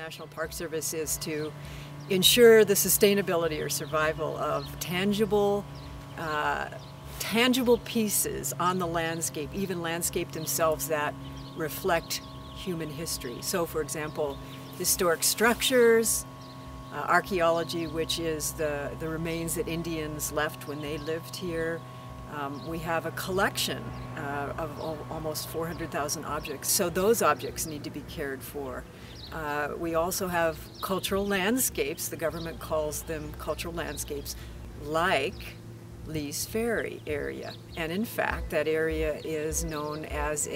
National Park Service is to ensure the sustainability or survival of tangible pieces on the landscape, even landscape themselves that reflect human history. So for example, historic structures, archaeology, which is the remains that Indians left when they lived here. We have a collection of almost 400,000 objects, so those objects need to be cared for. We also have cultural landscapes, the government calls them cultural landscapes, like Lee's Ferry area. And in fact, that area is known as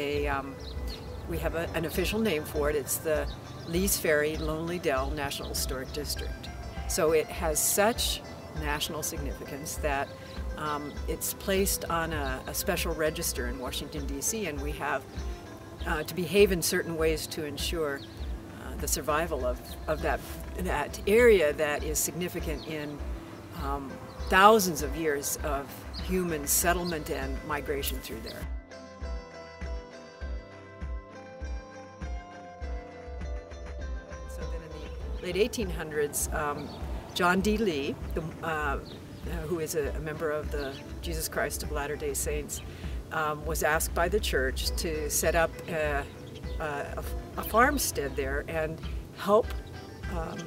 we have an official name for it. It's the Lee's Ferry Lonely Dell National Historic District. So it has such national significance that it's placed on a special register in Washington, D.C., and we have to behave in certain ways to ensure the survival of that area that is significant in thousands of years of human settlement and migration through there. So then in the late 1800s, John D. Lee, who is a member of the Jesus Christ of Latter-day Saints, was asked by the church to set up a farmstead there and help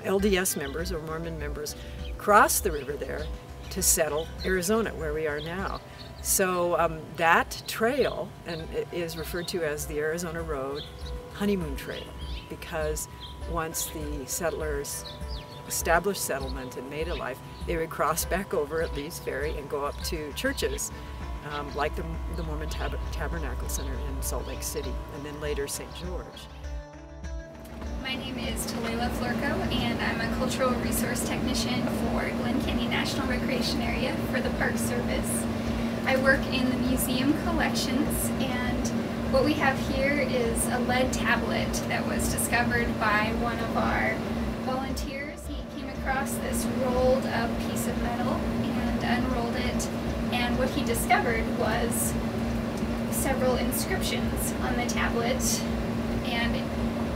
LDS members or Mormon members cross the river there to settle Arizona, where we are now. So that trail is referred to as the Arizona Road Honeymoon Trail, because once the settlers established settlement and made a life, they would cross back over at Lee's Ferry and go up to churches like the Mormon Tabernacle Center in Salt Lake City, and then later St. George. My name is Talayla Florco, and I'm a cultural resource technician for Glen Canyon National Recreation Area for the Park Service. I work in the museum collections, and what we have here is a lead tablet that was discovered by one of our volunteers. He came across this rolled up piece of metal and unrolled it, and what he discovered was several inscriptions on the tablet, and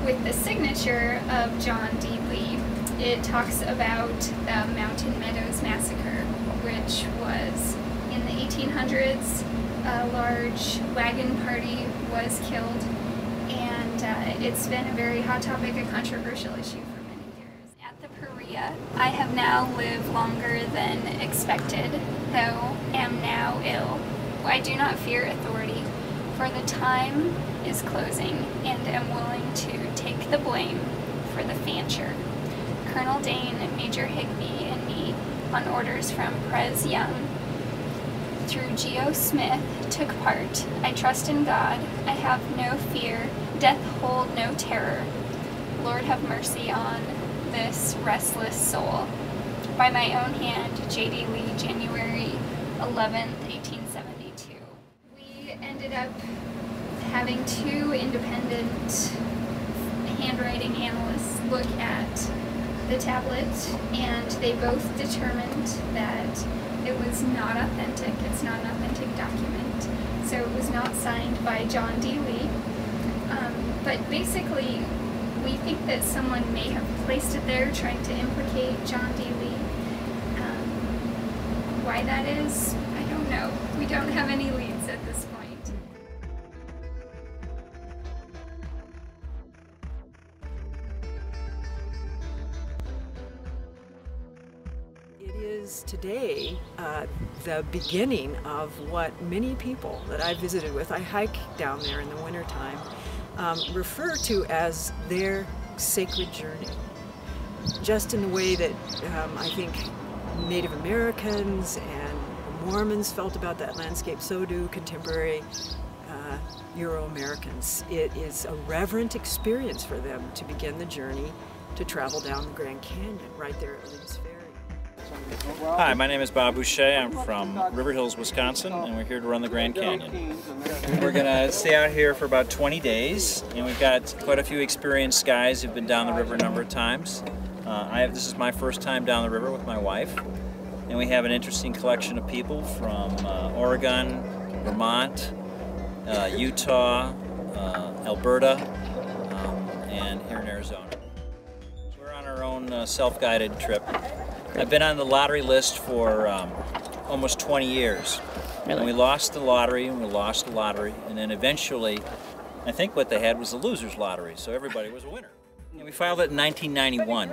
with the signature of John D. Lee, it talks about the Mountain Meadows Massacre, which was in the 1800s. A large wagon party was killed, and it's been a very hot topic, a controversial issue for many years. At the Perea, I have now lived longer than expected, though am now ill. I do not fear authority, for the time is closing, and am willing to take the blame for the fancher. Colonel Dane, Major Higbee, and me, on orders from Pres Young, through Geo Smith, took part. I trust in God. I have no fear. Death hold no terror. Lord have mercy on this restless soul. By my own hand, J.D. Lee, January 11th, 1872. We ended up having two independent handwriting analysts look at the tablet, and they both determined that it was not authentic. It's not an authentic document. So it was not signed by John D. Lee. But basically, we think that someone may have placed it there trying to implicate John D. Lee. Why that is, I don't know. We don't have any leads at this point. Is today the beginning of what many people that I've visited with, I hike down there in the wintertime, refer to as their sacred journey. Just in the way that I think Native Americans and Mormons felt about that landscape, so do contemporary Euro-Americans. It is a reverent experience for them to begin the journey to travel down the Grand Canyon right there at Lee's Ferry. Hi, my name is Bob Boucher. I'm from River Hills, Wisconsin, and we're here to run the Grand Canyon. We're going to stay out here for about 20 days, and we've got quite a few experienced guys who've been down the river a number of times. This is my first time down the river with my wife, and we have an interesting collection of people from Oregon, Vermont, Utah, Alberta, and here in Arizona. own self-guided trip. I've been on the lottery list for almost 20 years. Really? And we lost the lottery, and we lost the lottery, and then eventually, I think what they had was the loser's lottery, so everybody was a winner. And we filed it in 1991.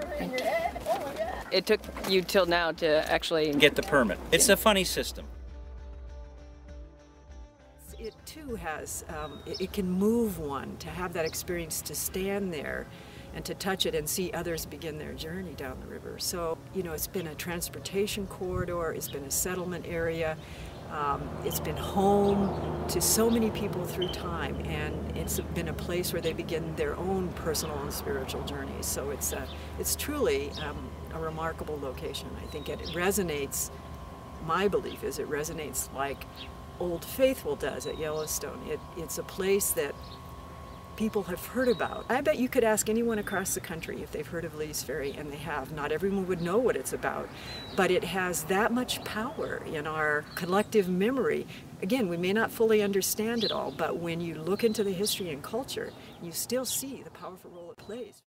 It took you till now to actually Get the permit. It's a funny system. It too has, it can move one to have that experience, to stand there and to touch it and see others begin their journey down the river. So, you know, it's been a transportation corridor, it's been a settlement area, it's been home to so many people through time, and it's been a place where they begin their own personal and spiritual journeys. So it's truly a remarkable location. I think it resonates, my belief is it resonates like Old Faithful does at Yellowstone. It's a place that people have heard about. I bet you could ask anyone across the country if they've heard of Lee's Ferry, and they have. Not everyone would know what it's about, but it has that much power in our collective memory. Again, we may not fully understand it all, but when you look into the history and culture, you still see the powerful role it plays.